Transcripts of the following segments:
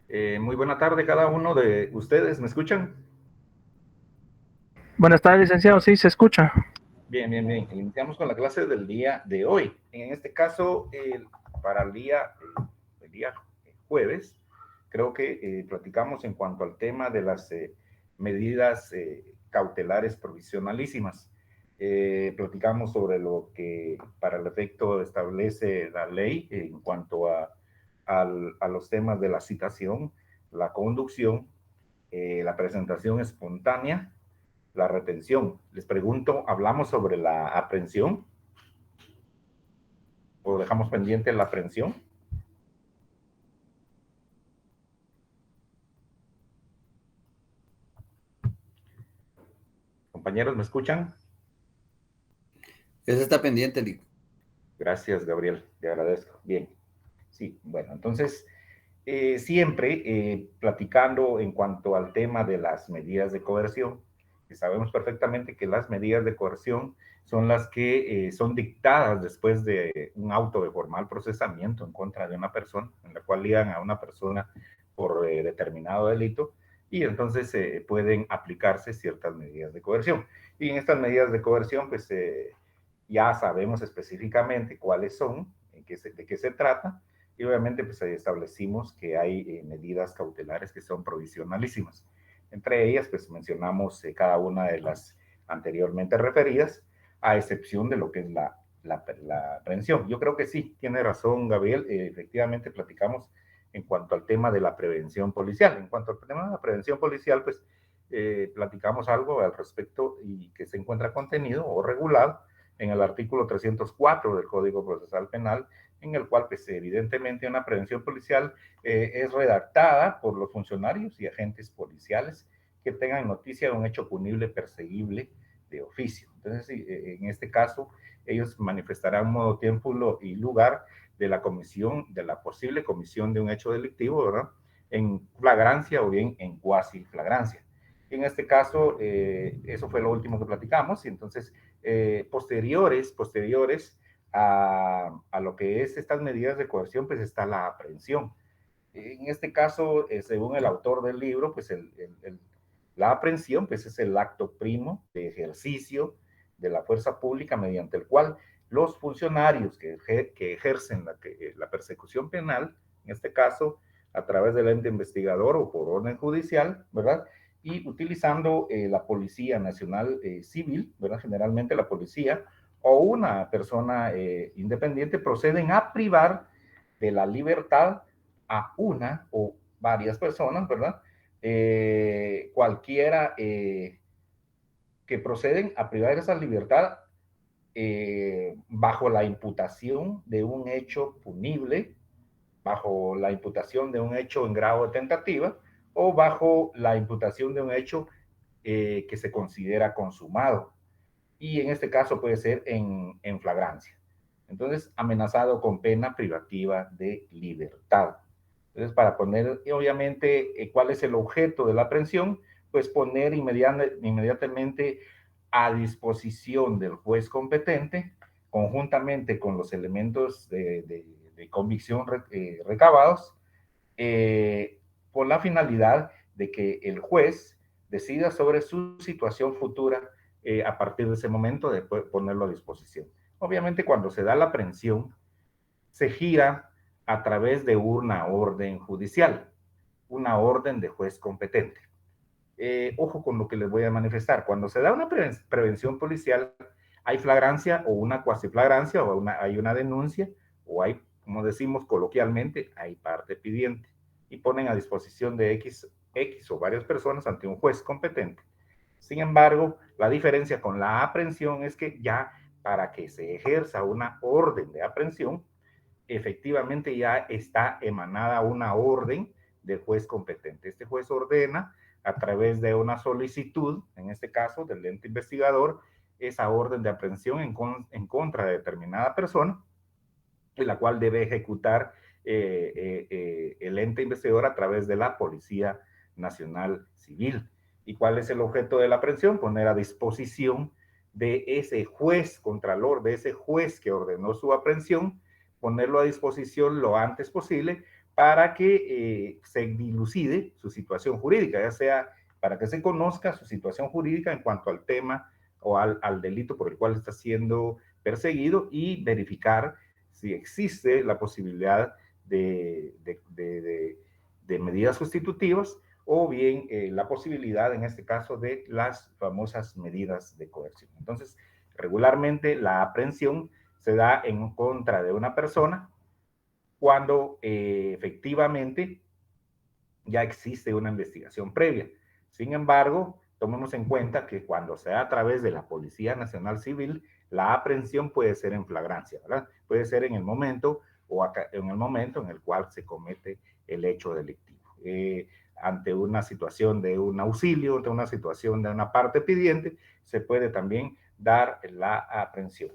Muy buena tarde cada uno de ustedes, ¿me escuchan? Buenas tardes, licenciado. Sí, se escucha. Bien, bien, bien. Iniciamos con la clase del día de hoy. En este caso, para el día jueves, creo que platicamos en cuanto al tema de las medidas cautelares provisionalísimas. Platicamos sobre lo que para el efecto establece la ley en cuanto a los temas de la citación, la conducción, la presentación espontánea, la retención. Les pregunto, ¿hablamos sobre la aprehensión o dejamos pendiente la aprehensión? Compañeros, ¿me escuchan? Eso está pendiente, Lico. Gracias, Gabriel, te agradezco. Bien, sí, bueno, entonces, siempre platicando en cuanto al tema de las medidas de coerción, que sabemos perfectamente que las medidas de coerción son las que son dictadas después de un auto de formal procesamiento en contra de una persona, en la cual ligan a una persona por determinado delito, y entonces pueden aplicarse ciertas medidas de coerción. Y en estas medidas de coerción, pues ya sabemos específicamente cuáles son, de qué se trata, y obviamente pues establecimos que hay medidas cautelares que son provisionalísimas. Entre ellas pues mencionamos cada una de las anteriormente referidas, a excepción de lo que es la aprehensión. Yo creo que sí, tiene razón Gabriel, efectivamente platicamos en cuanto al tema de la prevención policial. En cuanto al tema de la prevención policial, pues platicamos algo al respecto y que se encuentra contenido o regulado en el artículo 304 del Código Procesal Penal, en el cual, pues, evidentemente, una prevención policial es redactada por los funcionarios y agentes policiales que tengan noticia de un hecho punible, perseguible de oficio. Entonces, en este caso, ellos manifestarán modo, tiempo y lugar de la comisión, de la posible comisión de un hecho delictivo, ¿verdad? En flagrancia o bien en cuasi flagrancia. En este caso, eso fue lo último que platicamos, y entonces, posteriores a lo que es estas medidas de coerción, pues está la aprehensión. En este caso, según el autor del libro, pues la aprehensión pues es el acto primo de ejercicio de la fuerza pública mediante el cual los funcionarios que ejercen la persecución penal, en este caso a través del ente investigador o por orden judicial, ¿verdad? Y utilizando la Policía Nacional Civil, ¿verdad? Generalmente la policía o una persona independiente proceden a privar de la libertad a una o varias personas, ¿verdad? Cualquiera que proceden a privar esa libertad bajo la imputación de un hecho punible, bajo la imputación de un hecho en grado de tentativa o bajo la imputación de un hecho que se considera consumado. Y en este caso puede ser en flagrancia. Entonces, amenazado con pena privativa de libertad. Entonces, para poner, obviamente, cuál es el objeto de la aprehensión, pues poner inmediatamente a disposición del juez competente, conjuntamente con los elementos de convicción recabados, eh, por la finalidad de que el juez decida sobre su situación futura a partir de ese momento de ponerlo a disposición. Obviamente cuando se da la aprehensión, se gira a través de una orden judicial, una orden de juez competente. Ojo con lo que les voy a manifestar. Cuando se da una prevención policial, hay flagrancia o una cuasi flagrancia, o hay una denuncia, o hay, como decimos coloquialmente, hay parte pidiente. Y ponen a disposición de X o varias personas ante un juez competente. Sin embargo, la diferencia con la aprehensión es que ya para que se ejerza una orden de aprehensión, efectivamente ya está emanada una orden del juez competente. Este juez ordena a través de una solicitud, en este caso del ente investigador, esa orden de aprehensión en contra de determinada persona, en la cual debe ejecutar el ente investigador a través de la Policía Nacional Civil. ¿Y cuál es el objeto de la aprehensión? Poner a disposición de ese juez contralor, de ese juez que ordenó su aprehensión, ponerlo a disposición lo antes posible para que se dilucide su situación jurídica, ya sea para que se conozca su situación jurídica en cuanto al tema o al delito por el cual está siendo perseguido y verificar si existe la posibilidad de medidas sustitutivas o bien la posibilidad, en este caso, de las famosas medidas de coerción. Entonces, regularmente la aprehensión se da en contra de una persona cuando efectivamente ya existe una investigación previa. Sin embargo, tomemos en cuenta que cuando sea a través de la Policía Nacional Civil, la aprehensión puede ser en flagrancia, ¿verdad? Puede ser en el momento o en el momento en el cual se comete el hecho delictivo. Ante una situación de un auxilio, ante una situación de una parte pidiente, se puede también dar la aprehensión.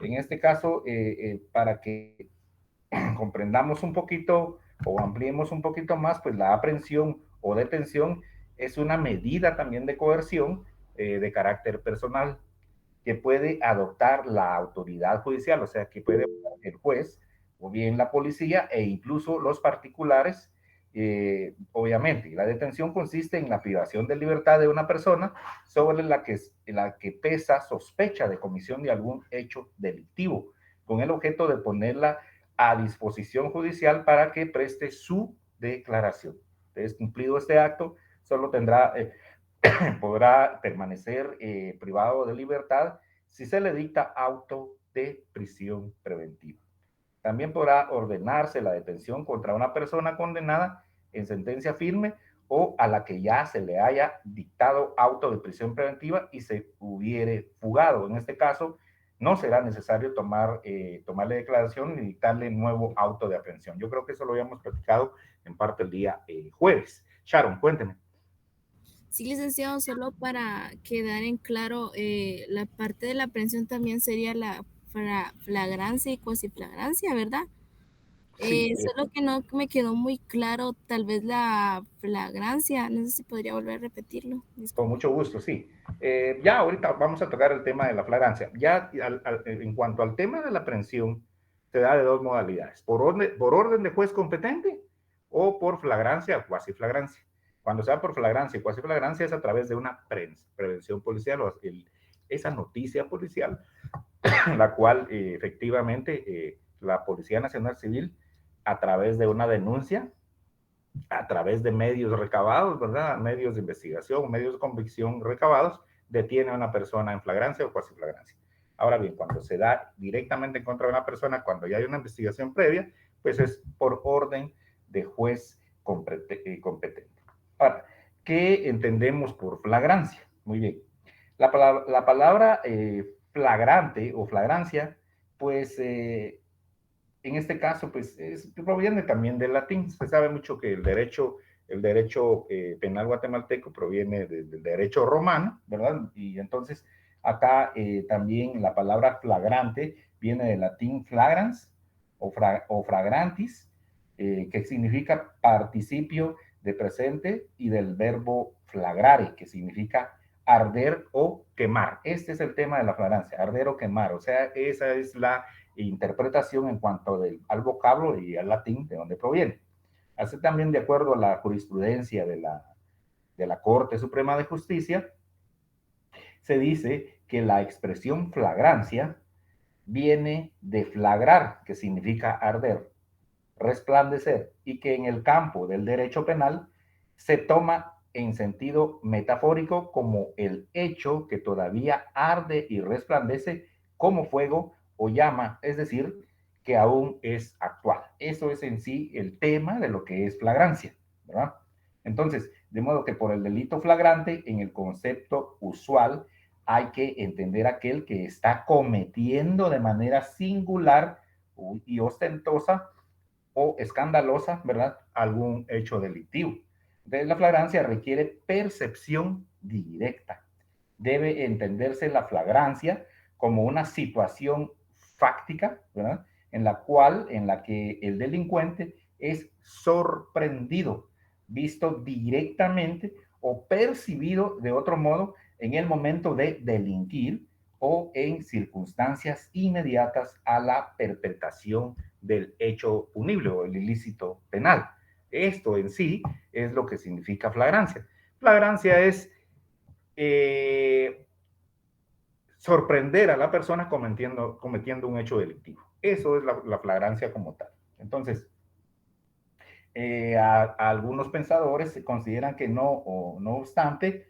En este caso, para que comprendamos un poquito o ampliemos un poquito más, pues la aprehensión o detención es una medida también de coerción de carácter personal que puede adoptar la autoridad judicial, o sea, que puede el juez o bien la policía e incluso los particulares. Obviamente, la detención consiste en la privación de libertad de una persona sobre la que pesa sospecha de comisión de algún hecho delictivo, con el objeto de ponerla a disposición judicial para que preste su declaración. Entonces, cumplido este acto, solo podrá permanecer privado de libertad si se le dicta auto de prisión preventiva. También podrá ordenarse la detención contra una persona condenada en sentencia firme o a la que ya se le haya dictado auto de prisión preventiva y se hubiere fugado. En este caso, no será necesario tomarle declaración ni dictarle nuevo auto de aprehensión. Yo creo que eso lo habíamos platicado en parte el día jueves. Sharon, cuénteme. Sí, licenciado, solo para quedar en claro, la parte de la aprehensión también sería la flagrancia y cuasiflagrancia, ¿verdad? Sí, Solo que no me quedó muy claro tal vez la flagrancia, no sé si podría volver a repetirlo. con Disculpe. mucho gusto, sí. Ya ahorita vamos a tocar el tema de la flagrancia. Ya en cuanto al tema de la aprehensión, se da de dos modalidades, por orden de juez competente o por flagrancia o cuasi flagrancia. Cuando se da por flagrancia y cuasi flagrancia es a través de una prevención policial o esa noticia policial, la cual efectivamente la Policía Nacional Civil, a través de una denuncia, a través de medios recabados, ¿verdad? Medios de investigación, medios de convicción recabados, detiene a una persona en flagrancia o cuasi flagrancia. Ahora bien, cuando se da directamente en contra de una persona, cuando ya hay una investigación previa, pues es por orden de juez competente. Ahora, ¿qué entendemos por flagrancia? Muy bien. La palabra flagrante o flagrancia, pues en este caso, pues proviene también del latín. Se sabe mucho que el derecho penal guatemalteco proviene del derecho romano, ¿verdad? Y entonces acá también la palabra flagrante viene del latín flagrans o fragrantis, que significa participio de presente, y del verbo flagrare, que significa arder o quemar. Este es el tema de la flagrancia, arder o quemar. O sea, esa es la interpretación en cuanto al vocablo y al latín de donde proviene. Así también, de acuerdo a la jurisprudencia de la Corte Suprema de Justicia, se dice que la expresión flagrancia viene de flagrar, que significa arder, resplandecer, y que en el campo del derecho penal se toma en sentido metafórico como el hecho que todavía arde y resplandece como fuego o llama, es decir, que aún es actual. Eso es en sí el tema de lo que es flagrancia, ¿verdad? Entonces, de modo que por el delito flagrante, en el concepto usual, hay que entender aquel que está cometiendo de manera singular y ostentosa o escandalosa, ¿verdad? Algún hecho delictivo. Entonces, la flagrancia requiere percepción directa. Debe entenderse la flagrancia como una situación fáctica, ¿verdad? En la que el delincuente es sorprendido, visto directamente o percibido de otro modo en el momento de delinquir o en circunstancias inmediatas a la perpetración del hecho punible o el ilícito penal. Esto en sí es lo que significa flagrancia. Flagrancia es sorprender a la persona cometiendo un hecho delictivo. Eso es la flagrancia como tal. Entonces, algunos pensadores consideran que no obstante,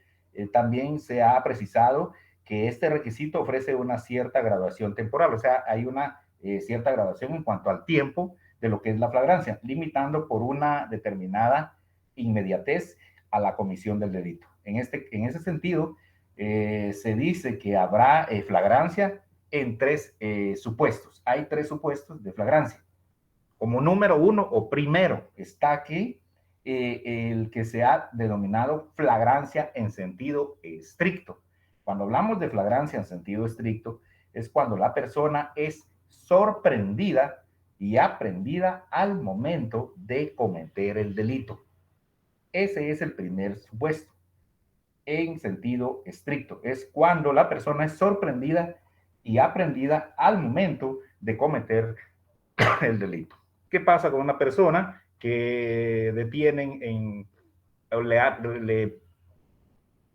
también se ha precisado que este requisito ofrece una cierta graduación temporal, o sea, hay una cierta graduación en cuanto al tiempo de lo que es la flagrancia, limitando por una determinada inmediatez a la comisión del delito. En ese sentido, se dice que habrá flagrancia en tres supuestos. Hay tres supuestos de flagrancia. Como número uno o primero está aquí el que se ha denominado flagrancia en sentido estricto. Cuando hablamos de flagrancia en sentido estricto, es cuando la persona es sorprendida y aprendida al momento de cometer el delito. Ese es el primer supuesto en sentido estricto. Es cuando la persona es sorprendida y aprendida al momento de cometer el delito. ¿Qué pasa con una persona que detienen le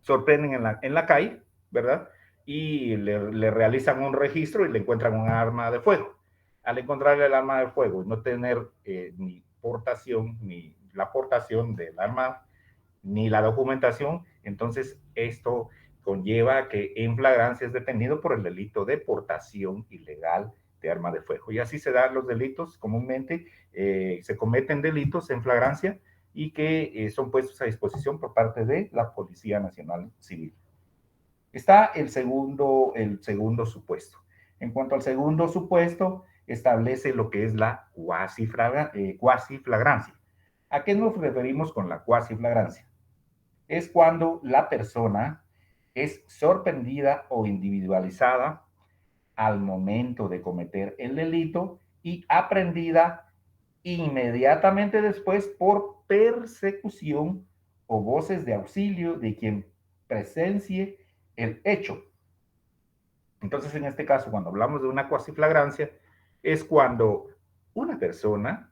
sorprenden en la calle, ¿verdad? Y le realizan un registro y le encuentran un arma de fuego. Al encontrarle el arma de fuego y no tener ni portación, ni la portación del arma, ni la documentación, entonces esto conlleva que en flagrancia es detenido por el delito de portación ilegal de arma de fuego. Y así se dan los delitos. Comúnmente se cometen delitos en flagrancia y que son puestos a disposición por parte de la Policía Nacional Civil. Está el segundo supuesto. En cuanto al segundo supuesto, establece lo que es la cuasiflagrancia. ¿A qué nos referimos con la cuasiflagrancia? Es cuando la persona es sorprendida o individualizada al momento de cometer el delito y aprendida inmediatamente después por persecución o voces de auxilio de quien presencie el hecho. Entonces, en este caso, cuando hablamos de una cuasiflagrancia, es cuando una persona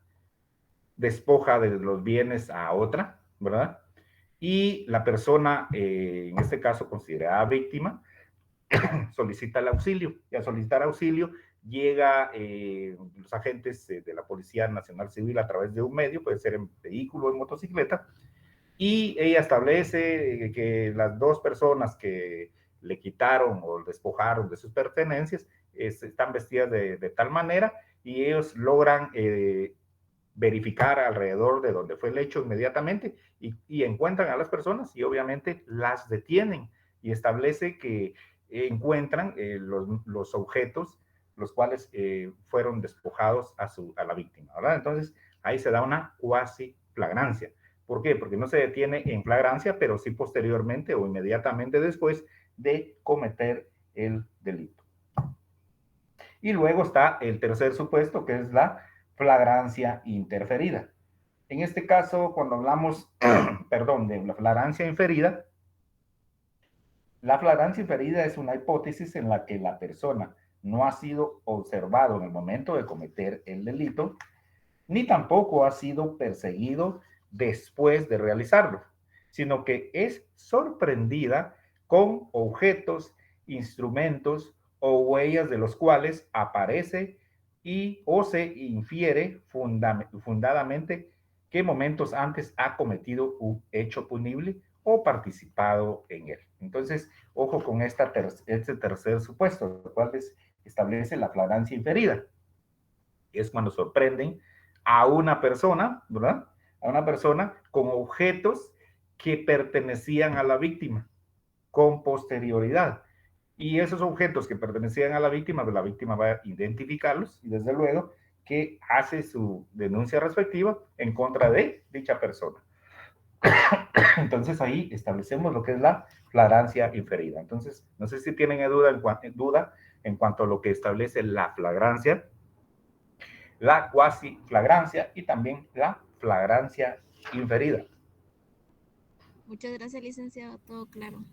despoja de los bienes a otra, ¿verdad? Y la persona, en este caso considerada víctima, solicita el auxilio. Y al solicitar auxilio, llega los agentes de la Policía Nacional Civil a través de un medio, puede ser en vehículo o en motocicleta, y ella establece que las dos personas que le quitaron o despojaron de sus pertenencias están vestidas de tal manera y ellos logran verificar alrededor de donde fue el hecho inmediatamente y encuentran a las personas y obviamente las detienen y establece que encuentran los objetos los cuales fueron despojados a la víctima, ¿verdad? Entonces ahí se da una cuasi flagrancia. ¿Por qué? Porque no se detiene en flagrancia, pero sí posteriormente o inmediatamente después de cometer el delito. Y luego está el tercer supuesto, que es la flagrancia interferida. En este caso, cuando hablamos, perdón, de la flagrancia inferida, la flagrancia inferida es una hipótesis en la que la persona no ha sido observado en el momento de cometer el delito, ni tampoco ha sido perseguido después de realizarlo, sino que es sorprendida con objetos, instrumentos o huellas de los cuales aparece o se infiere fundadamente que momentos antes ha cometido un hecho punible o participado en él. Entonces, ojo con este tercer supuesto, el cual establece la flagrancia inferida. Es cuando sorprenden a una persona, ¿verdad? A una persona con objetos que pertenecían a la víctima con posterioridad. Y esos objetos que pertenecían a la víctima va a identificarlos y desde luego que hace su denuncia respectiva en contra de dicha persona. Entonces ahí establecemos lo que es la flagrancia inferida. Entonces, no sé si tienen duda en cuanto a lo que establece la flagrancia, la cuasi flagrancia y también la flagrancia inferida. Muchas gracias, licenciado. Todo claro.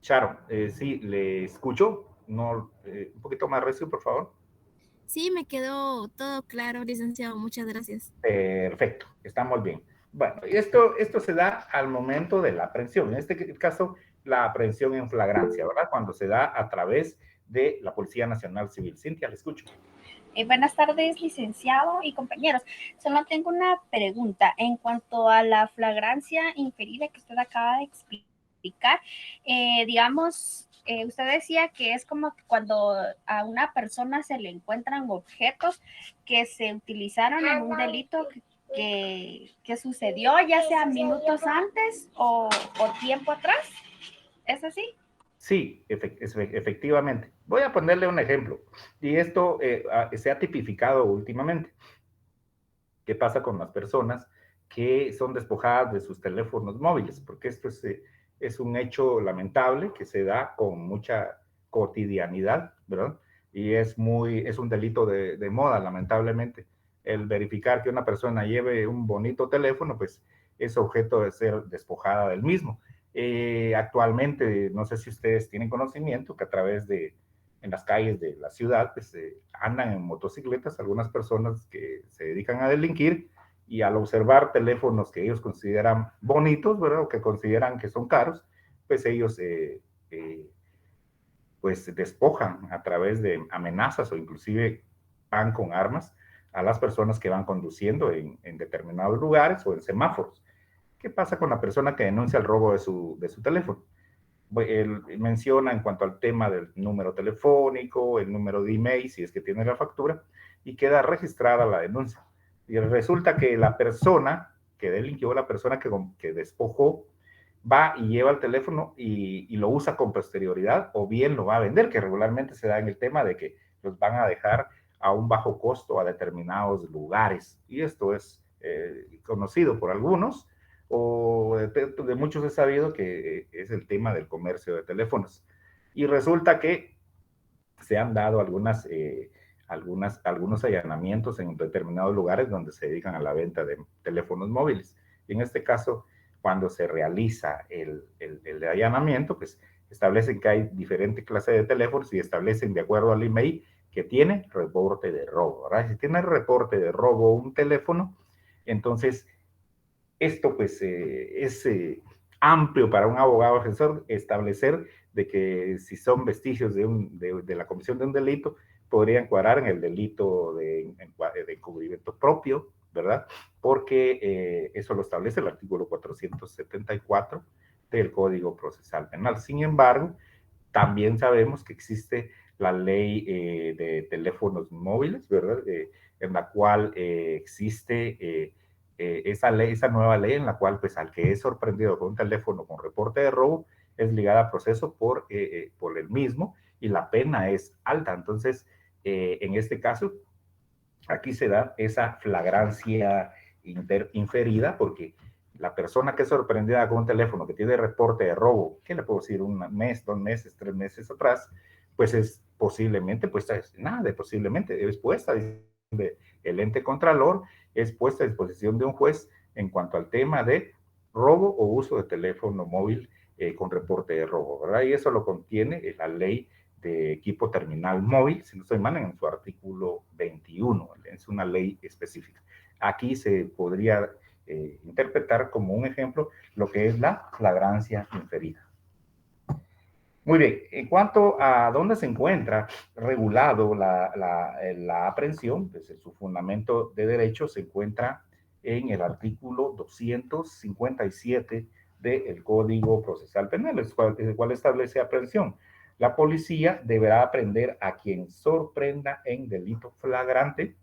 Charo, sí, le escucho. no, un poquito más recio, por favor. Sí, me quedó todo claro, licenciado. Muchas gracias. Perfecto, estamos bien. Bueno, y esto se da al momento de la aprehensión. En este caso, la aprehensión en flagrancia, ¿verdad? Cuando se da a través de la Policía Nacional Civil. Cintia, le escucho. Buenas tardes, licenciado y compañeros. Solo tengo una pregunta en cuanto a la flagrancia inferida que usted acaba de explicar. Digamos, usted decía que es como cuando a una persona se le encuentran objetos que se utilizaron en un delito que sucedió ya sea minutos antes o tiempo atrás. ¿Es así? Sí, efectivamente. Voy a ponerle un ejemplo. Y esto se ha tipificado últimamente. ¿Qué pasa con las personas que son despojadas de sus teléfonos móviles? Porque esto es un hecho lamentable que se da con mucha cotidianidad, ¿verdad? Y es un delito de moda, lamentablemente. El verificar que una persona lleve un bonito teléfono, pues es objeto de ser despojada del mismo. Actualmente, no sé si ustedes tienen conocimiento que a través en las calles de la ciudad, pues andan en motocicletas algunas personas que se dedican a delinquir y al observar teléfonos que ellos consideran bonitos, ¿verdad? O que consideran que son caros, pues ellos pues despojan a través de amenazas o inclusive van con armas a las personas que van conduciendo en determinados lugares o en semáforos. ¿Qué pasa con la persona que denuncia el robo de su teléfono? Él menciona en cuanto al tema del número telefónico, el número de email, si es que tiene la factura, y queda registrada la denuncia. Y resulta que la persona que delinquió, la persona que despojó, va y lleva el teléfono y lo usa con posterioridad o bien lo va a vender, que regularmente se da en el tema de que los van a dejar a un bajo costo a determinados lugares. Y esto es conocido por algunos, o de muchos he sabido que es el tema del comercio de teléfonos. Y resulta que se han dado algunos allanamientos en determinados lugares donde se dedican a la venta de teléfonos móviles. Y en este caso, cuando se realiza el allanamiento, pues establecen que hay diferentes clases de teléfonos y establecen de acuerdo al email que tiene reporte de robo, ¿verdad? Si tiene reporte de robo un teléfono, entonces esto pues es amplio para un abogado defensor establecer de que si son vestigios de la comisión de un delito, podrían cuadrar en el delito de encubrimiento propio, ¿verdad? Porque eso lo establece el artículo 474 del Código Procesal Penal. Sin embargo, también sabemos que existe la ley de teléfonos móviles, ¿verdad? En la cual existe esa nueva ley en la cual, pues, al que es sorprendido con un teléfono con reporte de robo, es ligada a proceso por el mismo y la pena es alta. Entonces, en este caso, aquí se da esa flagrancia inferida porque la persona que es sorprendida con un teléfono que tiene reporte de robo, ¿qué le puedo decir? Un mes, 2 meses, 3 meses atrás, pues es posiblemente puesta, nada, posiblemente es puesta el ente contralor, es puesta a disposición de un juez en cuanto al tema de robo o uso de teléfono móvil con reporte de robo, ¿verdad? Y eso lo contiene la ley de equipo terminal móvil, si no estoy mal, en su artículo 21, es una ley específica. Aquí se podría interpretar como un ejemplo lo que es la flagrancia inferida. Muy bien, en cuanto a dónde se encuentra regulado la aprehensión, pues su fundamento de derecho se encuentra en el artículo 257 del Código Procesal Penal, el cual establece aprehensión. La policía deberá aprehender a quien sorprenda en delito flagrante.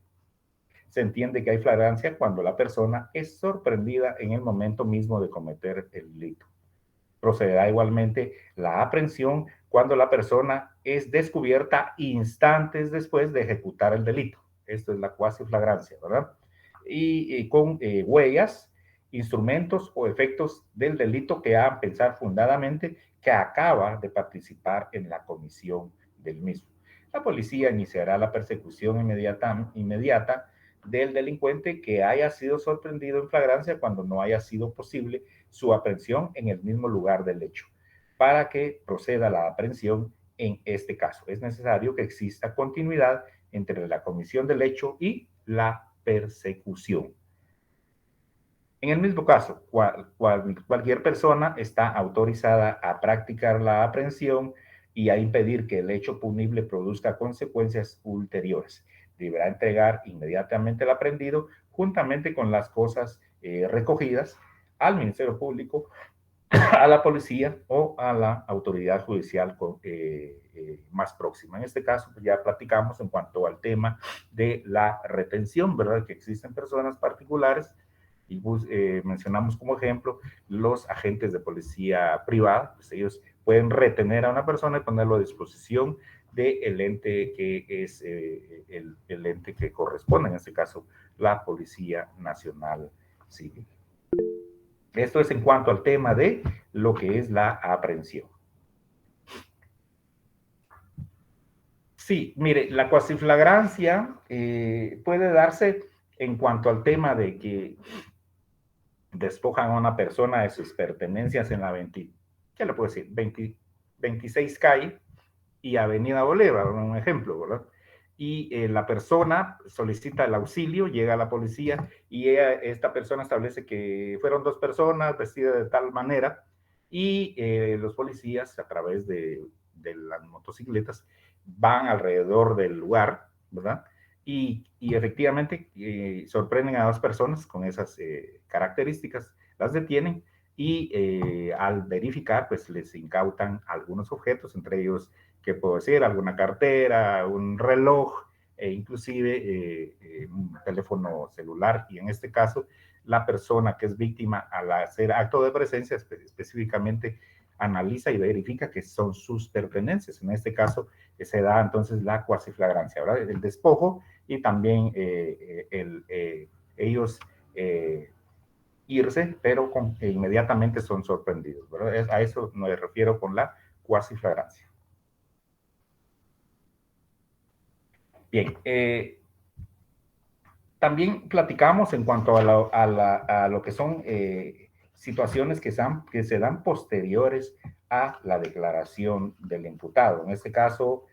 Se entiende que hay flagrancia cuando la persona es sorprendida en el momento mismo de cometer el delito. Procederá igualmente la aprehensión cuando la persona es descubierta instantes después de ejecutar el delito. Esto es la cuasi flagrancia, ¿verdad? Y con huellas, instrumentos o efectos del delito que hagan pensar fundadamente que acaba de participar en la comisión del mismo. La policía iniciará la persecución inmediata del delincuente que haya sido sorprendido en flagrancia cuando no haya sido posible su aprehensión en el mismo lugar del hecho, para que proceda la aprehensión en este caso. Es necesario que exista continuidad entre la comisión del hecho y la persecución. En el mismo caso, cualquier persona está autorizada a practicar la aprehensión y a impedir que el hecho punible produzca consecuencias ulteriores. Deberá entregar inmediatamente el aprendido juntamente con las cosas recogidas al Ministerio Público, a la policía o a la autoridad judicial más próxima. En este caso, pues ya platicamos en cuanto al tema de la retención, ¿verdad? Que existen personas particulares y pues, mencionamos como ejemplo los agentes de policía privada, pues ellos pueden retener a una persona y ponerlo a disposición del ente que es el ente que corresponde, en este caso, la Policía Nacional Civil. Esto es en cuanto al tema de lo que es la aprehensión. Sí, mire, la cuasiflagrancia puede darse en cuanto al tema de que despojan a una persona de sus pertenencias en la 26 calle y Avenida Bolívar, un ejemplo, ¿verdad? Y la persona solicita el auxilio, llega a la policía y esta persona establece que fueron dos personas vestidas de tal manera y los policías a través de las motocicletas van alrededor del lugar, ¿verdad? Y efectivamente sorprenden a dos personas con esas características, las detienen y al verificar pues les incautan algunos objetos, entre ellos que puede ser alguna cartera, un reloj e inclusive un teléfono celular. Y en este caso, la persona que es víctima al hacer acto de presencia específicamente analiza y verifica que son sus pertenencias. En este caso, se da entonces la cuasiflagrancia, ¿verdad? El despojo y también ellos irse, pero inmediatamente son sorprendidos, ¿verdad? A eso me refiero con la cuasiflagrancia. Bien, también platicamos en cuanto a lo que son situaciones que se dan posteriores a la declaración del imputado. En este caso,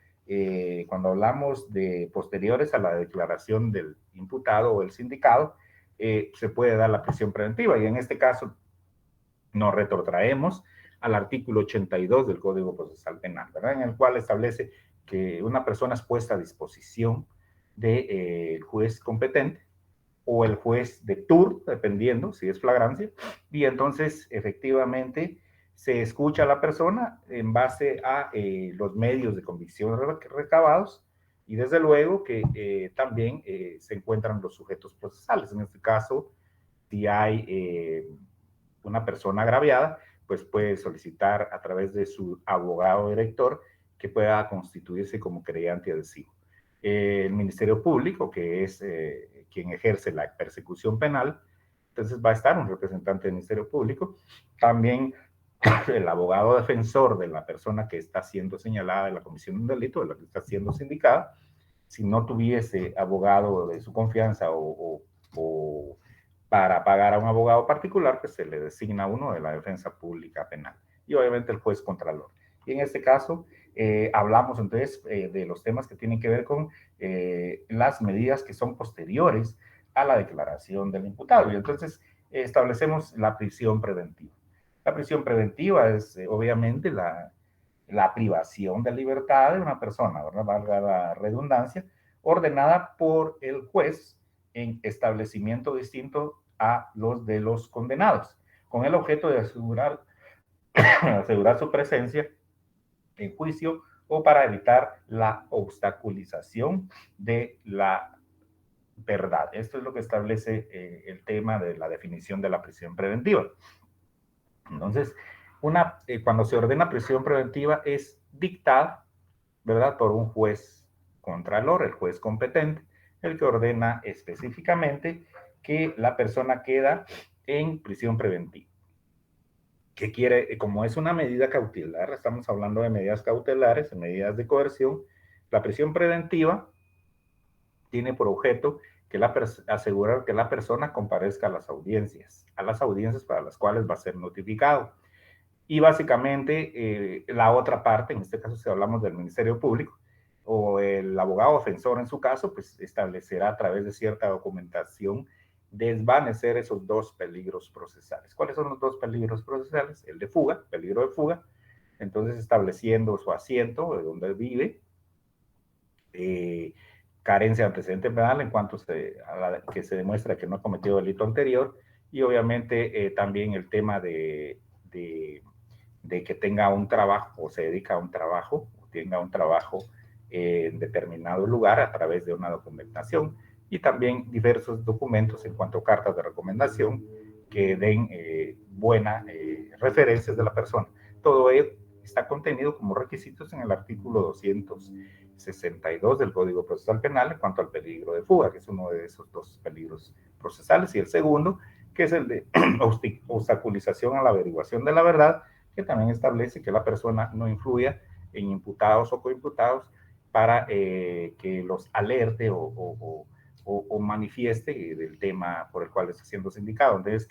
cuando hablamos de posteriores a la declaración del imputado o el sindicado, se puede dar la prisión preventiva y en este caso nos retrotraemos al artículo 82 del Código Procesal Penal, ¿verdad? En el cual establece que una persona es puesta a disposición del juez competente o el juez de turno, dependiendo si es flagrancia, y entonces efectivamente se escucha a la persona en base a los medios de convicción recabados y desde luego que también se encuentran los sujetos procesales. En este caso, si hay una persona agraviada, pues puede solicitar a través de su abogado director que pueda constituirse como querellante adhesivo. El Ministerio Público, que es quien ejerce la persecución penal, entonces va a estar un representante del Ministerio Público, también el abogado defensor de la persona que está siendo señalada de la comisión de un delito, de la que está siendo sindicada. Si no tuviese abogado de su confianza o para pagar a un abogado particular, pues se le designa uno de la defensa pública penal y obviamente el juez contralor. Y en este caso hablamos entonces de los temas que tienen que ver con las medidas que son posteriores a la declaración del imputado. Y entonces establecemos la prisión preventiva. La prisión preventiva es obviamente la privación de libertad de una persona, ¿verdad? Valga la redundancia, ordenada por el juez en establecimiento distinto a los de los condenados, con el objeto de asegurar su presencia en juicio o para evitar la obstaculización de la verdad. Esto es lo que establece el tema de la definición de la prisión preventiva. Entonces, cuando se ordena prisión preventiva es dictada, ¿verdad?, por un juez contralor, el juez competente, el que ordena específicamente que la persona queda en prisión preventiva. ¿Qué quiere? Como es una medida cautelar, estamos hablando de medidas cautelares, de medidas de coerción, la prisión preventiva tiene por objeto asegurar que la persona comparezca a las audiencias para las cuales va a ser notificado. Y básicamente la otra parte, en este caso si hablamos del Ministerio Público, o el abogado ofensor en su caso, pues establecerá a través de cierta documentación desvanecer esos dos peligros procesales. ¿Cuáles son los dos peligros procesales? El de fuga, peligro de fuga, entonces estableciendo su asiento, de donde vive, carencia de antecedente penal en cuanto que se demuestra que no ha cometido delito anterior, y obviamente también el tema de que tenga un trabajo o se dedica a un trabajo, o tenga un trabajo en determinado lugar a través de una documentación, y también diversos documentos en cuanto a cartas de recomendación que den buenas referencias de la persona. Todo ello está contenido como requisitos en el artículo 262 del Código Procesal Penal en cuanto al peligro de fuga, que es uno de esos dos peligros procesales, y el segundo, que es el de obstaculización a la averiguación de la verdad, que también establece que la persona no influya en imputados o coimputados para que los alerte o manifieste del tema por el cual está siendo sindicado. Entonces,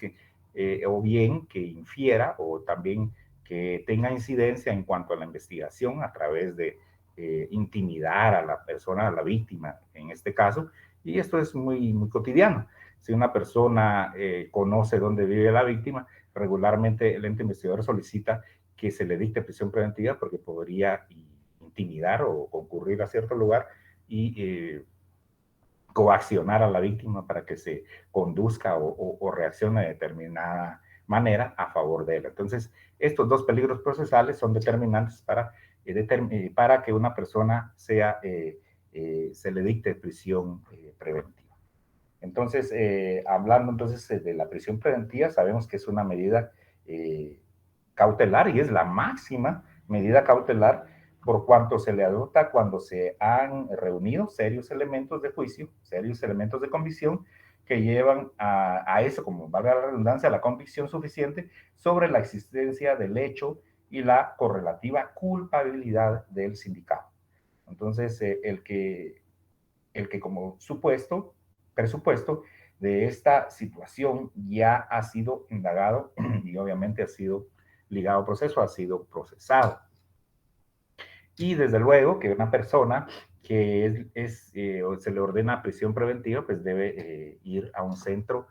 o bien que infiera o también que tenga incidencia en cuanto a la investigación a través de intimidar a la persona, a la víctima en este caso, y esto es muy, muy cotidiano. Si una persona conoce dónde vive la víctima, regularmente el ente investigador solicita que se le dicte prisión preventiva porque podría intimidar o concurrir a cierto lugar y coaccionar a la víctima para que se conduzca o reaccione de determinada manera a favor de él. Entonces, estos dos peligros procesales son determinantes para que una persona se le dicte prisión preventiva. Entonces, hablando entonces de la prisión preventiva, sabemos que es una medida cautelar y es la máxima medida cautelar por cuanto se le adopta cuando se han reunido serios elementos de juicio, serios elementos de convicción que llevan a eso, como valga la redundancia, a la convicción suficiente sobre la existencia del hecho y la correlativa culpabilidad del sindicado. Entonces, el que como presupuesto de esta situación ya ha sido indagado y obviamente ha sido ligado al proceso, ha sido procesado. Y desde luego que una persona que se le ordena prisión preventiva, pues debe ir a un centro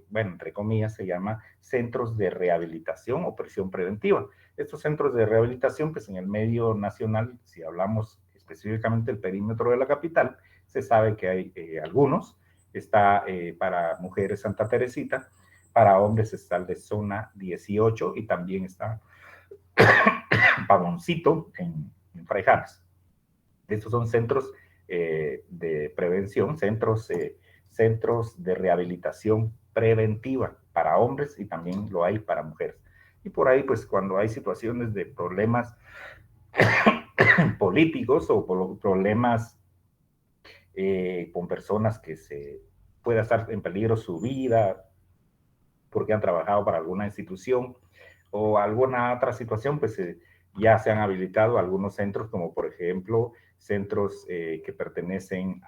bueno, entre comillas, se llama centros de rehabilitación o prisión preventiva. Estos centros de rehabilitación, pues en el medio nacional, si hablamos específicamente del perímetro de la capital, se sabe que hay algunos. Está para mujeres Santa Teresita, para hombres está el de zona 18 y también está Pavoncito en Fray James. Estos son centros de prevención, centros de rehabilitación preventiva para hombres y también lo hay para mujeres. Y por ahí, pues cuando hay situaciones de problemas políticos o problemas con personas que se pueda estar en peligro su vida porque han trabajado para alguna institución o alguna otra situación, pues ya se han habilitado algunos centros, como por ejemplo centros que pertenecen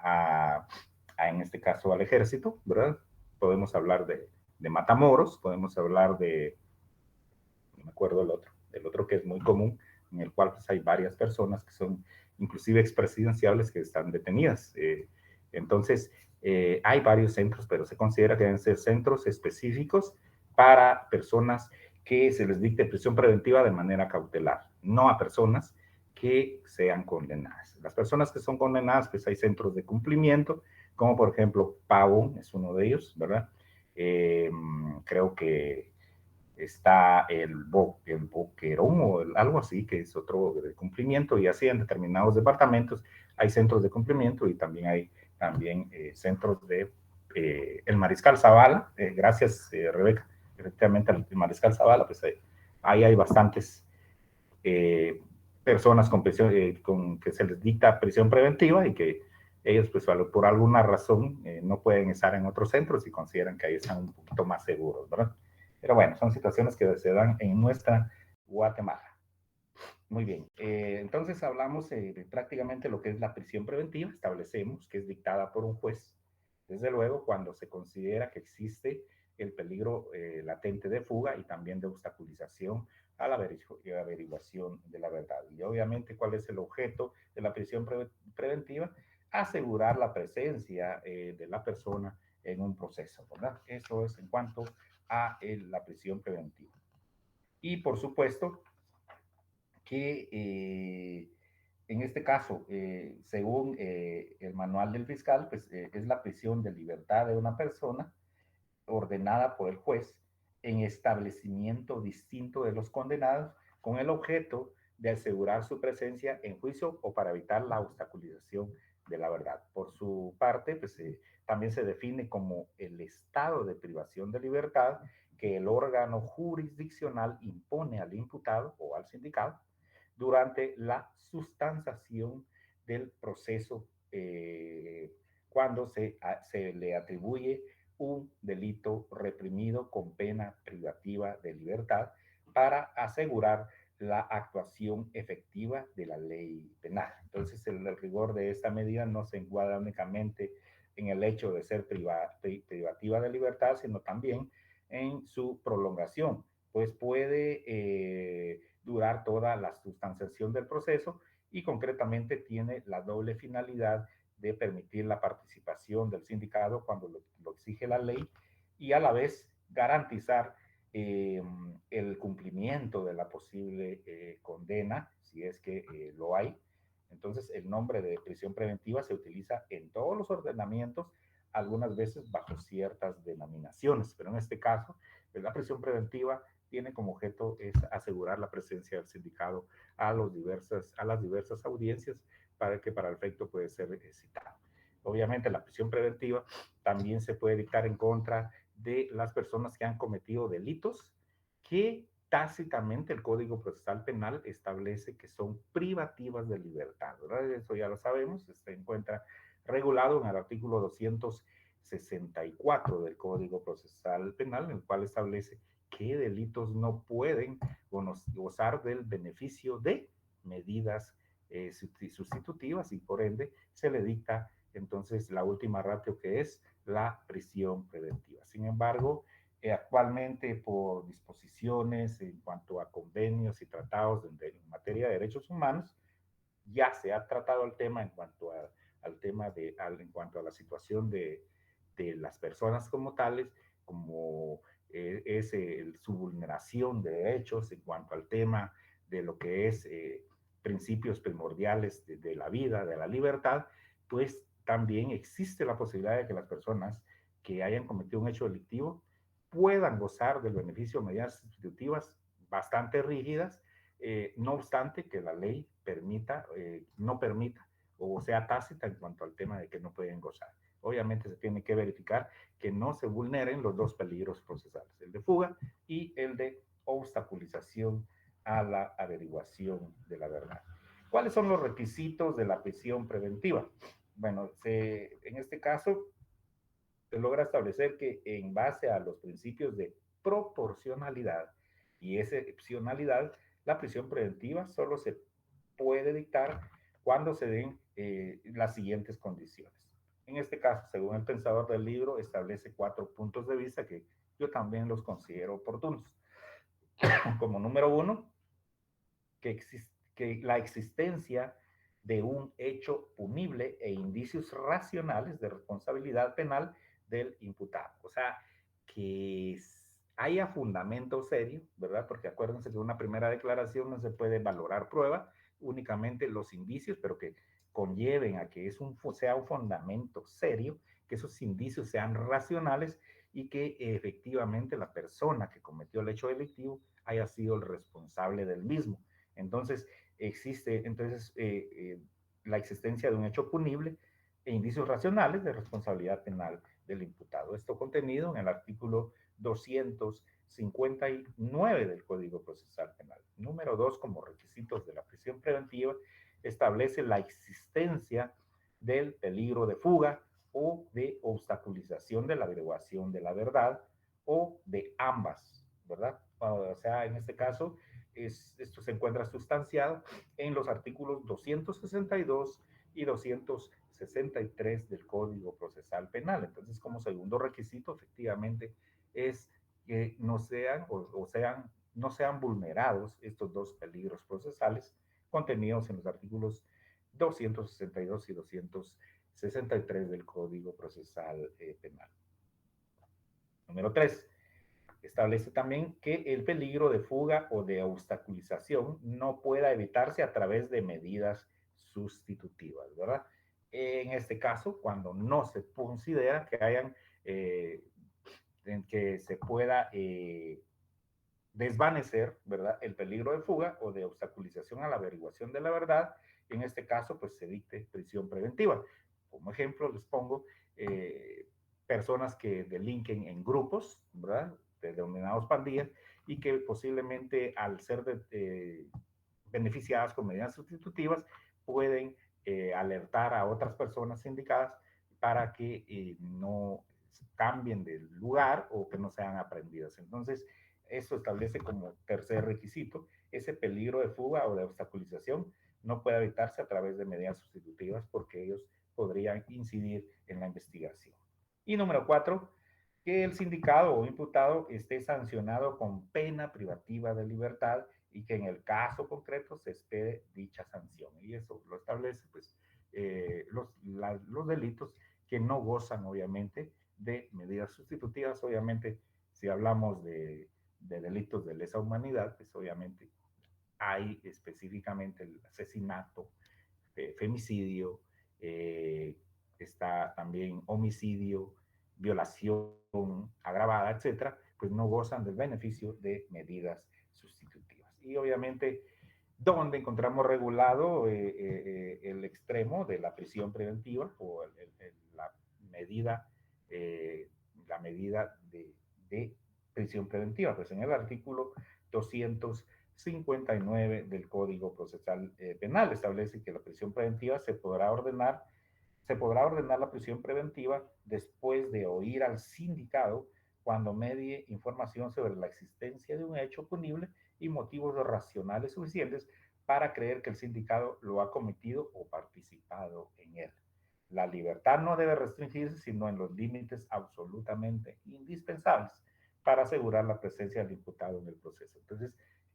en este caso al ejército, ¿verdad? Podemos hablar de Matamoros, podemos hablar no me acuerdo el otro que es muy común, en el cual pues hay varias personas que son inclusive expresidenciables que están detenidas. Entonces, hay varios centros, pero se considera que deben ser centros específicos para personas que se les dicte prisión preventiva de manera cautelar, no a personas que sean condenadas. Las personas que son condenadas, pues hay centros de cumplimiento, como por ejemplo Pavón es uno de ellos, ¿verdad? Creo que está el Boquerón o algo así, que es otro de cumplimiento, y así en determinados departamentos hay centros de cumplimiento y también hay centros de el Mariscal Zavala, gracias Rebeca, efectivamente el Mariscal Zavala, pues ahí hay bastantes personas con que se les dicta prisión preventiva y que ellos pues por alguna razón no pueden estar en otros centros y consideran que ahí están un poquito más seguros, ¿verdad? Pero bueno, son situaciones que se dan en nuestra Guatemala. Muy bien, entonces hablamos de prácticamente lo que es la prisión preventiva, establecemos que es dictada por un juez, desde luego cuando se considera que existe el peligro latente de fuga y también de obstaculización a la averiguación de la verdad. Y obviamente, ¿cuál es el objeto de la prisión preventiva? Asegurar la presencia de la persona en un proceso, ¿verdad? Eso es en cuanto a la prisión preventiva. Y por supuesto que en este caso, según el manual del fiscal, pues es la prisión de libertad de una persona ordenada por el juez en establecimiento distinto de los condenados con el objeto de asegurar su presencia en juicio o para evitar la obstaculización de la verdad. Por su parte, pues también se define como el estado de privación de libertad que el órgano jurisdiccional impone al imputado o al sindicado durante la sustanciación del proceso cuando se le atribuye un delito reprimido con pena privativa de libertad para asegurar la actuación efectiva de la ley penal. Entonces, el rigor de esta medida no se encuadra únicamente en el hecho de ser privativa de libertad, sino también en su prolongación, pues puede durar toda la sustanciación del proceso y concretamente tiene la doble finalidad de permitir la participación del sindicato cuando lo exige la ley y a la vez garantizar el cumplimiento de la posible condena, si es que lo hay. Entonces, el nombre de prisión preventiva se utiliza en todos los ordenamientos, algunas veces bajo ciertas denominaciones, pero en este caso, la prisión preventiva tiene como objeto es asegurar la presencia del sindicato a las diversas audiencias para que para el efecto puede ser citado. Obviamente la prisión preventiva también se puede dictar en contra de las personas que han cometido delitos que tácitamente el Código Procesal Penal establece que son privativas de libertad, ¿verdad? Eso ya lo sabemos, se encuentra regulado en el artículo 264 del Código Procesal Penal, en el cual establece qué delitos no pueden gozar del beneficio de medidas sustitutivas y por ende se le dicta entonces la última ratio que es la prisión preventiva. Sin embargo, actualmente por disposiciones en cuanto a convenios y tratados en materia de derechos humanos, ya se ha tratado el tema en cuanto al tema en cuanto a la situación de las personas como tales, como su vulneración de derechos en cuanto al tema de lo que es principios primordiales de la vida, de la libertad, pues también existe la posibilidad de que las personas que hayan cometido un hecho delictivo puedan gozar del beneficio de medidas sustitutivas bastante rígidas, no obstante que la ley no permita o sea tácita en cuanto al tema de que no pueden gozar. Obviamente se tiene que verificar que no se vulneren los dos peligros procesales, el de fuga y el de obstaculización a la averiguación de la verdad. ¿Cuáles son los requisitos de la prisión preventiva? Bueno, en este caso se logra establecer que en base a los principios de proporcionalidad y excepcionalidad, la prisión preventiva solo se puede dictar cuando se den las siguientes condiciones. En este caso, según el pensador del libro, establece 4 puntos de vista que yo también los considero oportunos. Como número 1, que la existencia de un hecho punible e indicios racionales de responsabilidad penal del imputado. O sea, que haya fundamento serio, ¿verdad? Porque acuérdense que una primera declaración no se puede valorar prueba, únicamente los indicios, pero que conlleven a que sea un fundamento serio, que esos indicios sean racionales y que efectivamente la persona que cometió el hecho delictivo haya sido el responsable del mismo. Entonces, existe la existencia de un hecho punible e indicios racionales de responsabilidad penal del imputado. Esto contenido en el artículo 259 del Código Procesal Penal. Número 2, como requisitos de la prisión preventiva, establece la existencia del peligro de fuga o de obstaculización de la averiguación de la verdad o de ambas, ¿verdad? O sea, en este caso, esto se encuentra sustanciado en los artículos 262 y 263 del Código Procesal Penal. Entonces, como segundo requisito, efectivamente, es que no sean no sean vulnerados estos dos peligros procesales contenidos en los artículos 262 y 263 del Código Procesal Penal. Número 3. Establece también que el peligro de fuga o de obstaculización no pueda evitarse a través de medidas sustitutivas, ¿verdad? En este caso, cuando no se considera que hayan, en que se pueda desvanecer, ¿verdad?, el peligro de fuga o de obstaculización a la averiguación de la verdad, en este caso, pues se dicte prisión preventiva. Como ejemplo, les pongo personas que delinquen en grupos, ¿verdad?, denominados pandillas, y que posiblemente al ser beneficiadas con medidas sustitutivas pueden alertar a otras personas sindicadas para que no cambien de lugar o que no sean aprendidas. Entonces, eso establece como tercer requisito, ese peligro de fuga o de obstaculización no puede evitarse a través de medidas sustitutivas porque ellos podrían incidir en la investigación. Y número 4, que el sindicado o imputado esté sancionado con pena privativa de libertad y que en el caso concreto se espere dicha sanción. Y eso lo establece pues, los delitos que no gozan obviamente de medidas sustitutivas. Obviamente, si hablamos de delitos de lesa humanidad, pues obviamente hay específicamente el asesinato, femicidio, está también homicidio, violación agravada, etcétera, pues no gozan del beneficio de medidas sustitutivas. Y obviamente, donde encontramos regulado el extremo de la prisión preventiva o la medida de prisión preventiva, pues en el artículo 259 del Código Procesal Penal establece que la prisión preventiva se podrá ordenar la prisión preventiva después de oír al sindicado cuando medie información sobre la existencia de un hecho punible y motivos racionales suficientes para creer que el sindicado lo ha cometido o participado en él. La libertad no debe restringirse sino en los límites absolutamente indispensables para asegurar la presencia del imputado en el proceso. Entonces,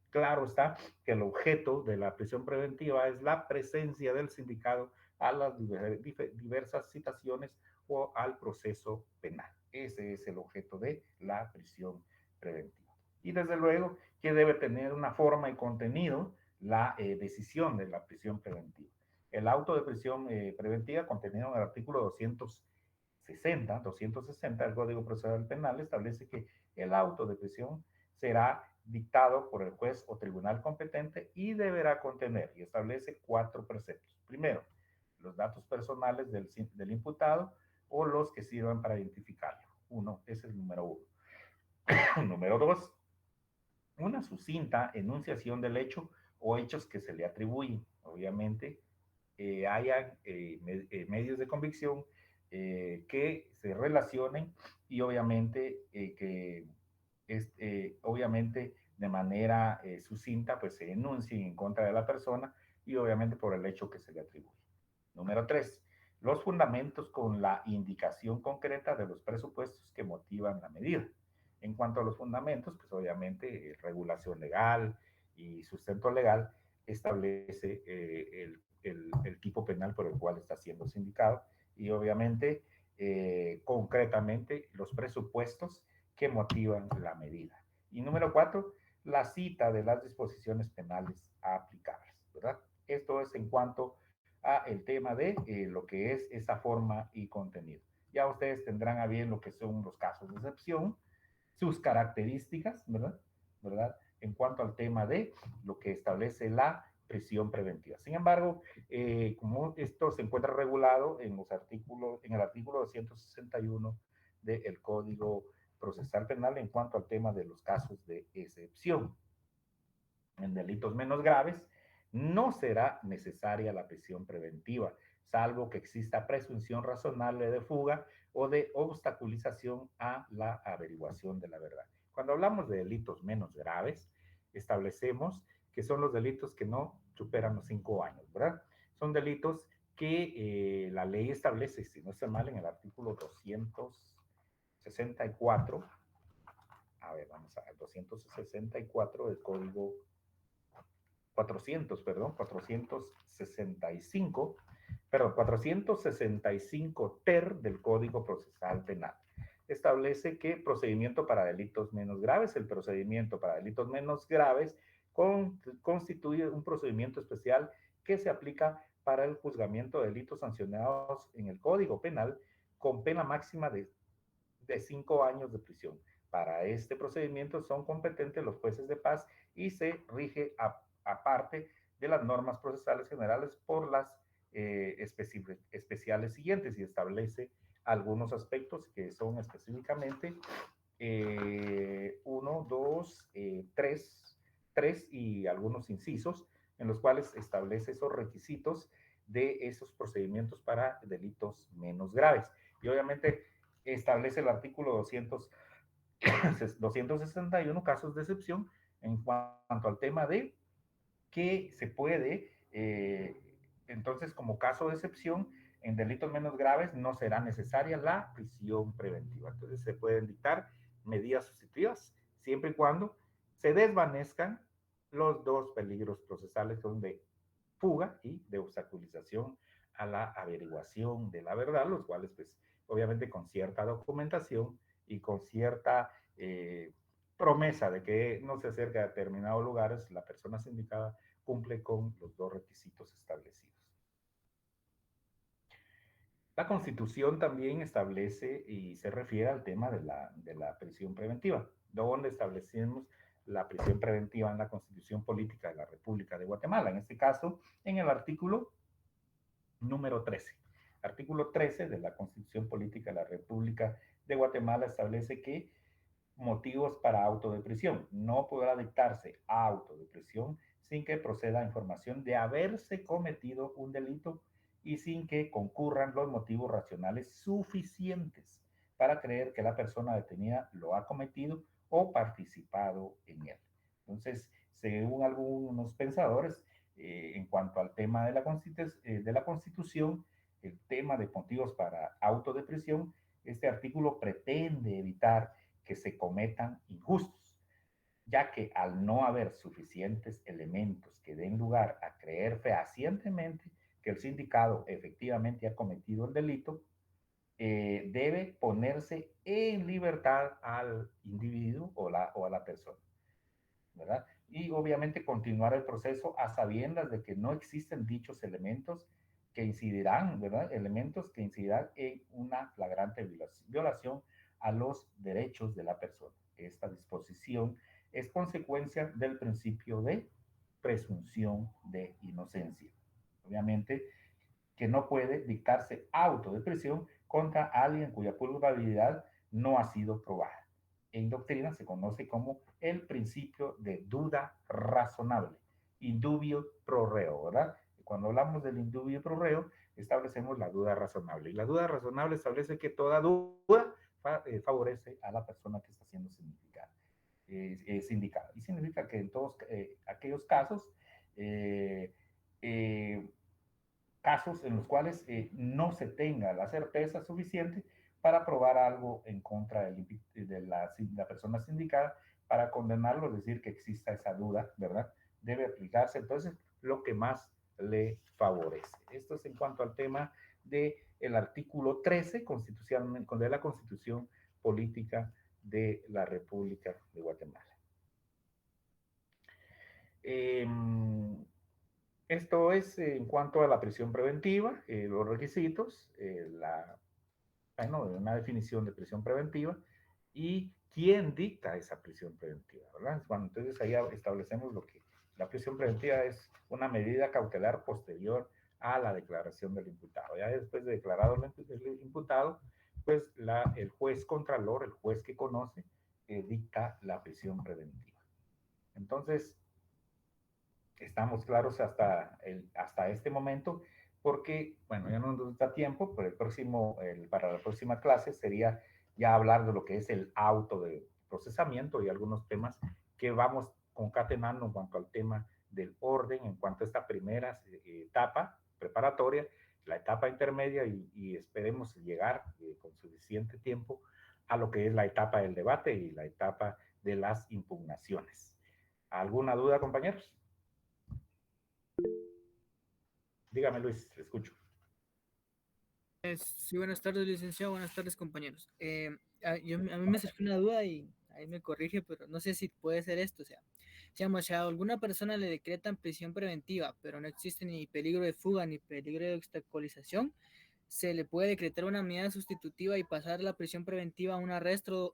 claro está que el objeto de la prisión preventiva es la presencia del sindicado a las diversas citaciones o al proceso penal. Ese es el objeto de la prisión preventiva. Y desde luego que debe tener una forma y contenido la decisión de la prisión preventiva. El auto de prisión preventiva contenido en el artículo 260 del Código Procesal Penal establece que el auto de prisión será dictado por el juez o tribunal competente y deberá contener, y establece 4 preceptos. Primero, los datos personales del imputado o los que sirvan para identificarlo. Ese es el número 1. Número 2, una sucinta enunciación del hecho o hechos que se le atribuyen. Obviamente, hayan medios de convicción que se relacionen y obviamente que obviamente de manera sucinta pues se enuncien en contra de la persona y obviamente por el hecho que se le atribuye. Número 3, los fundamentos con la indicación concreta de los presupuestos que motivan la medida. En cuanto a los fundamentos, pues obviamente regulación legal y sustento legal establece el tipo penal por el cual está siendo sindicado y obviamente concretamente los presupuestos que motivan la medida. Y número 4, la cita de las disposiciones penales aplicables, ¿verdad? Esto es en cuanto a el tema de lo que es esa forma y contenido. Ya ustedes tendrán a bien lo que son los casos de excepción, sus características, ¿verdad? En cuanto al tema de lo que establece la prisión preventiva. Sin embargo, como esto se encuentra regulado en el artículo 261 del Código Procesal Penal en cuanto al tema de los casos de excepción. En delitos menos graves, no será necesaria la prisión preventiva, salvo que exista presunción razonable de fuga o de obstaculización a la averiguación de la verdad. Cuando hablamos de delitos menos graves, establecemos que son los delitos que no superan los 5 años, ¿verdad? Son delitos que la ley establece, si no está mal, en el artículo 264, a ver, vamos a ver, 264 del código 465 ter del Código Procesal Penal. Establece que procedimiento para delitos menos graves, el procedimiento para delitos menos graves constituye un procedimiento especial que se aplica para el juzgamiento de delitos sancionados en el Código Penal con pena máxima de 5 años de prisión. Para este procedimiento son competentes los jueces de paz y se rige aparte de las normas procesales generales por las especiales siguientes y establece algunos aspectos que son específicamente 1, 2, 3 y algunos incisos en los cuales establece esos requisitos de esos procedimientos para delitos menos graves. Y obviamente establece el artículo 261 casos de excepción en cuanto al tema de que se puede, entonces como caso de excepción, en delitos menos graves no será necesaria la prisión preventiva. Entonces se pueden dictar medidas sustitutivas siempre y cuando se desvanezcan los dos peligros procesales, que son de fuga y de obstaculización a la averiguación de la verdad, los cuales pues obviamente con cierta documentación y con cierta promesa de que no se acerca a determinados lugares, la persona sindicada cumple con los dos requisitos establecidos. La Constitución también establece y se refiere al tema de la prisión preventiva, donde establecemos la prisión preventiva en la Constitución Política de la República de Guatemala, en este caso en el artículo número 13. Artículo 13 de la Constitución Política de la República de Guatemala establece que motivos para auto de prisión. No podrá dictarse auto de prisión sin que proceda información de haberse cometido un delito y sin que concurran los motivos racionales suficientes para creer que la persona detenida lo ha cometido o participado en él. Entonces, según algunos pensadores, en cuanto al tema de la Constitución, el tema de motivos para auto de prisión, este artículo pretende evitar que se cometan injustos, ya que al no haber suficientes elementos que den lugar a creer fehacientemente que el sindicado efectivamente ha cometido el delito, debe ponerse en libertad al individuo o a la persona, ¿verdad? Y obviamente continuar el proceso a sabiendas de que no existen dichos elementos que incidirán, ¿verdad? Elementos que incidirán en una flagrante violación a los derechos de la persona. Esta disposición es consecuencia del principio de presunción de inocencia. Obviamente que no puede dictarse auto de prisión contra alguien cuya culpabilidad no ha sido probada. En doctrina se conoce como el principio de duda razonable, indubio pro reo, ¿verdad? Cuando hablamos del indubio pro reo, establecemos la duda razonable. Y la duda razonable establece que toda duda favorece a la persona que está siendo sindicada. Y significa que en todos aquellos casos, casos en los cuales no se tenga la certeza suficiente para probar algo en contra de la persona sindicada para condenarlo, es decir, que exista esa duda, ¿verdad? Debe aplicarse entonces lo que más le favorece. Esto es en cuanto al tema del artículo 13 de la Constitución Política de la República de Guatemala. Esto es en cuanto a la prisión preventiva, los requisitos, una definición de prisión preventiva y quién dicta esa prisión preventiva, ¿verdad? Bueno, entonces ahí establecemos lo que la prisión preventiva es una medida cautelar posterior a la declaración del imputado. Ya después de declarado el imputado, pues el juez contralor, el juez que conoce, dicta la prisión preventiva. Entonces, estamos claros hasta este momento, porque, bueno, ya no nos da tiempo, pero para la próxima clase sería ya hablar de lo que es el auto de procesamiento y algunos temas que vamos concatenando en cuanto al tema del orden, en cuanto a esta primera etapa preparatoria, la etapa intermedia y esperemos llegar con suficiente tiempo a lo que es la etapa del debate y la etapa de las impugnaciones. ¿Alguna duda, compañeros? Dígame, Luis, le escucho. Sí, buenas tardes, licenciado, buenas tardes, compañeros. A mí me surgió una duda y ahí me corrige, pero no sé si puede ser esto, o sea, digamos, si a alguna persona le decretan prisión preventiva, pero no existe ni peligro de fuga ni peligro de obstaculización, se le puede decretar una medida sustitutiva y pasar la prisión preventiva a un arresto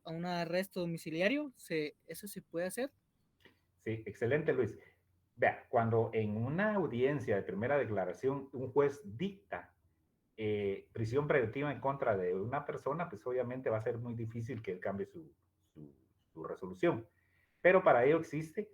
domiciliario. ¿Eso se puede hacer? Sí, excelente, Luis. Vea, cuando en una audiencia de primera declaración un juez dicta prisión preventiva en contra de una persona, pues obviamente va a ser muy difícil que él cambie su resolución. Pero para ello existe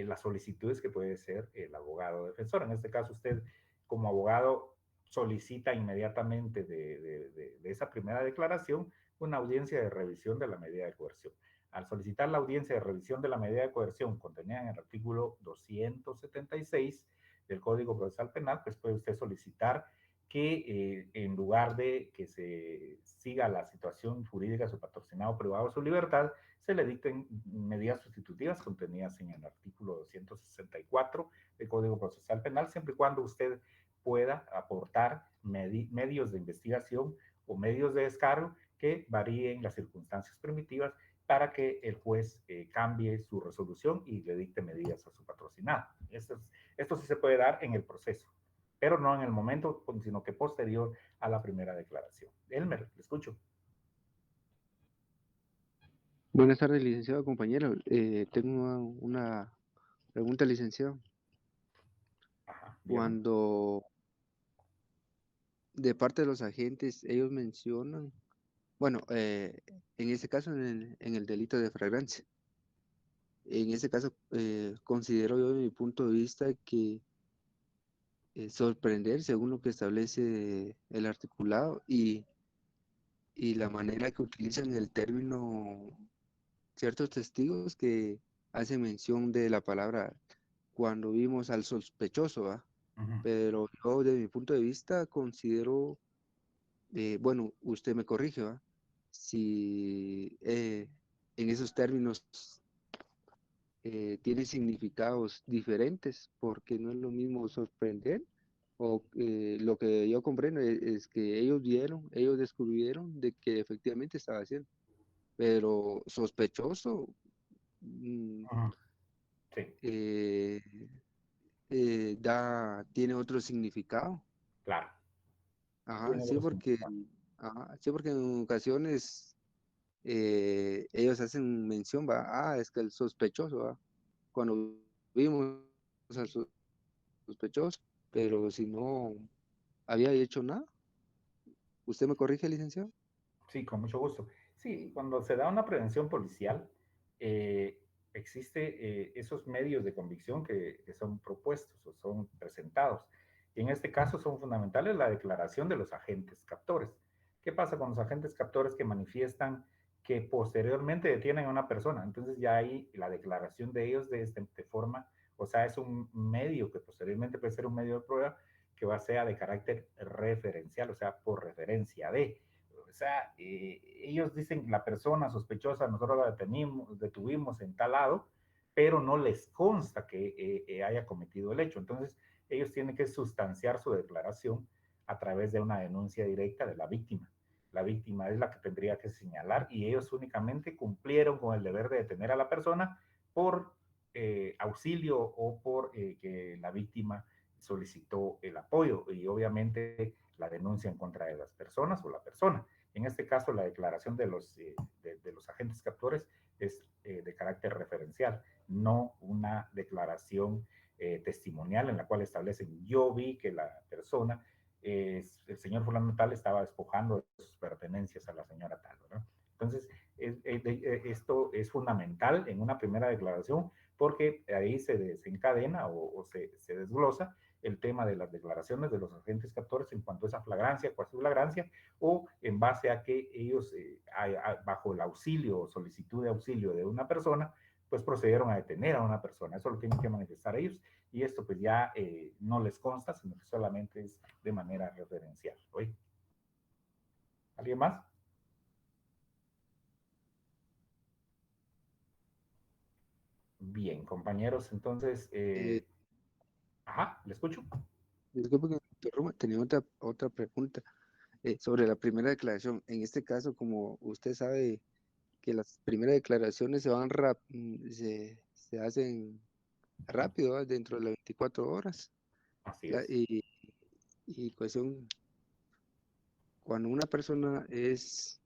las solicitudes que puede ser el abogado defensor. En este caso, usted como abogado solicita inmediatamente de esa primera declaración una audiencia de revisión de la medida de coerción. Al solicitar la audiencia de revisión de la medida de coerción contenida en el artículo 276 del Código Procesal Penal, pues puede usted solicitar que en lugar de que se siga la situación jurídica de su patrocinado privado de su libertad, se le dicten medidas sustitutivas contenidas en el artículo 264 del Código Procesal Penal, siempre y cuando usted pueda aportar medios de investigación o medios de descargo que varíen las circunstancias primitivas para que el juez cambie su resolución y le dicte medidas a su patrocinado. Esto sí se puede dar en el proceso, pero no en el momento, sino que posterior a la primera declaración. Elmer, le escucho. Buenas tardes, licenciado, compañero. Tengo una pregunta, licenciado. Ajá, Cuando de parte de los agentes ellos mencionan, bueno, en este caso en el delito de flagrancia, en este caso considero yo, de mi punto de vista, que sorprender según lo que establece el articulado y la manera que utilizan el término ciertos testigos que hacen mención de la palabra cuando vimos al sospechoso, ¿va? Pero yo, desde mi punto de vista, considero, bueno, usted me corrige, ¿va? Si en esos términos tiene significados diferentes, porque no es lo mismo sorprender, o lo que yo comprendo es que ellos descubrieron de que efectivamente estaba haciendo, pero sospechoso, sí, eh, tiene otro significado. claro. Ajá, Tiene sí, otro porque, significado. sí, porque en ocasiones ellos hacen mención, va, es que el sospechoso, va, cuando vimos al sospechoso, pero si no había hecho nada, ¿usted me corrige, licenciado? Sí, con mucho gusto. Sí, cuando se da una prevención policial, eh, existe esos medios de convicción que son propuestos o son presentados. Y en este caso son fundamentales la declaración de los agentes captores. ¿Qué pasa con los agentes captores que manifiestan que posteriormente detienen a una persona? Entonces ya hay la declaración de ellos de forma, o sea, es un medio que posteriormente puede ser un medio de prueba que va a ser de carácter referencial, o sea, por referencia de. O sea, ellos dicen la persona sospechosa, nosotros la detuvimos en tal lado, pero no les consta que haya cometido el hecho. Entonces, ellos tienen que sustanciar su declaración a través de una denuncia directa de la víctima. La víctima es la que tendría que señalar y ellos únicamente cumplieron con el deber de detener a la persona por auxilio o por que la víctima solicitó el apoyo y obviamente la denuncia en contra de las personas o la persona. En este caso, la declaración de los agentes captores es de carácter referencial, no una declaración testimonial en la cual establecen yo vi que la persona, el señor fulano tal, estaba despojando de sus pertenencias a la señora tal, ¿verdad? Entonces, esto es fundamental en una primera declaración porque ahí se desencadena o se desglosa el tema de las declaraciones de los agentes captores en cuanto a esa flagrancia, cuasi flagrancia, o en base a que ellos, bajo el auxilio o solicitud de auxilio de una persona, pues procedieron a detener a una persona. Eso lo tienen que manifestar ellos y esto pues ya no les consta, sino que solamente es de manera referencial. ¿Oye? ¿Alguien más? Bien, compañeros, entonces, ajá, ¿le escucho? Disculpe que me interrumpa, tenía otra pregunta sobre la primera declaración. En este caso, como usted sabe que las primeras declaraciones se hacen rápido, ¿va? Dentro de las 24 horas. Así La- es. y, y cuestión, cuando una persona es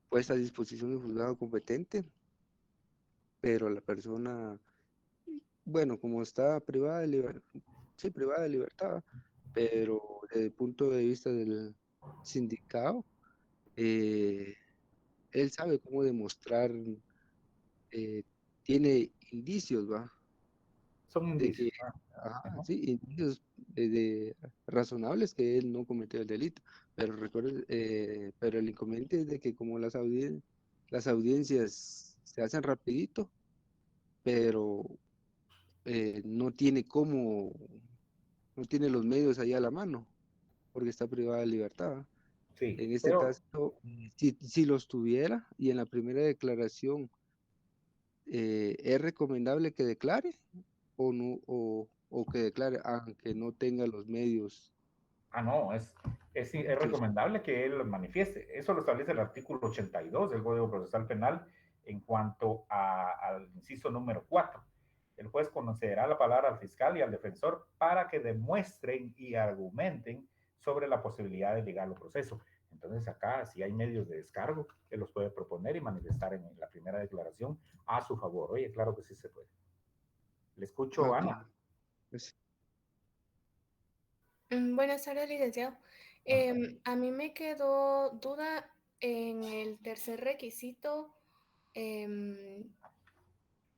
puesta a disposición del juzgado competente, pero la persona, bueno, como está privada de libertad, sí, privada de libertad, pero desde el punto de vista del sindicado, eh, él sabe cómo demostrar, eh, tiene indicios, ¿va? Son De que, indicios. ajá, Ajá. sí, indicios razonables que él no cometió el delito. Pero recuerde, pero el inconveniente es de que como las audiencias se hacen rapidito, pero no tiene los medios ahí a la mano, porque está privada de libertad, ¿va? Sí, En este pero caso, si los tuviera y en la primera declaración, ¿es recomendable que declare o no, o que declare aunque no tenga los medios no, es hechos? recomendable que él los manifieste. Eso lo establece el artículo 82 del Código Procesal Penal en cuanto al inciso número 4. El juez concederá la palabra al fiscal y al defensor para que demuestren y argumenten sobre la posibilidad de ligarlo proceso. Entonces acá, si hay medios de descargo, él los puede proponer y manifestar en la primera declaración a su favor. Oye, claro que sí se puede. Le escucho, Ok, Ana. pues, Buenas tardes, licenciado. Buenas tardes. A mí me quedó duda en el tercer requisito, em,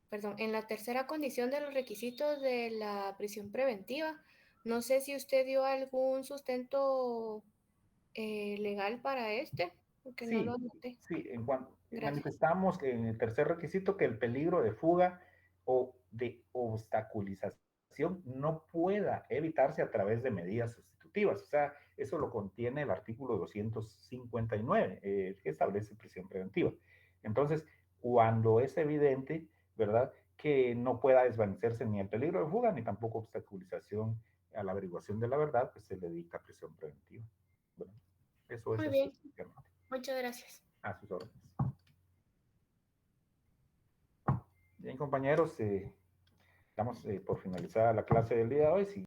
perdón, en la tercera condición de los requisitos de la prisión preventiva. No sé si usted dio algún sustento legal para este, porque no lo Sí, anoté. sí, en cuanto Gracias. manifestamos que en el tercer requisito que el peligro de fuga o de obstaculización no pueda evitarse a través de medidas sustitutivas. O sea, eso lo contiene el artículo 259, que establece prisión preventiva. Entonces, cuando es evidente, ¿verdad?, que no pueda desvanecerse ni el peligro de fuga ni tampoco obstaculización a la averiguación de la verdad, pues se le dicta prisión preventiva. Bueno, eso es Muy bien, específicamente. muchas gracias. A sus órdenes. Bien, compañeros, estamos por finalizar la clase del día de hoy. Si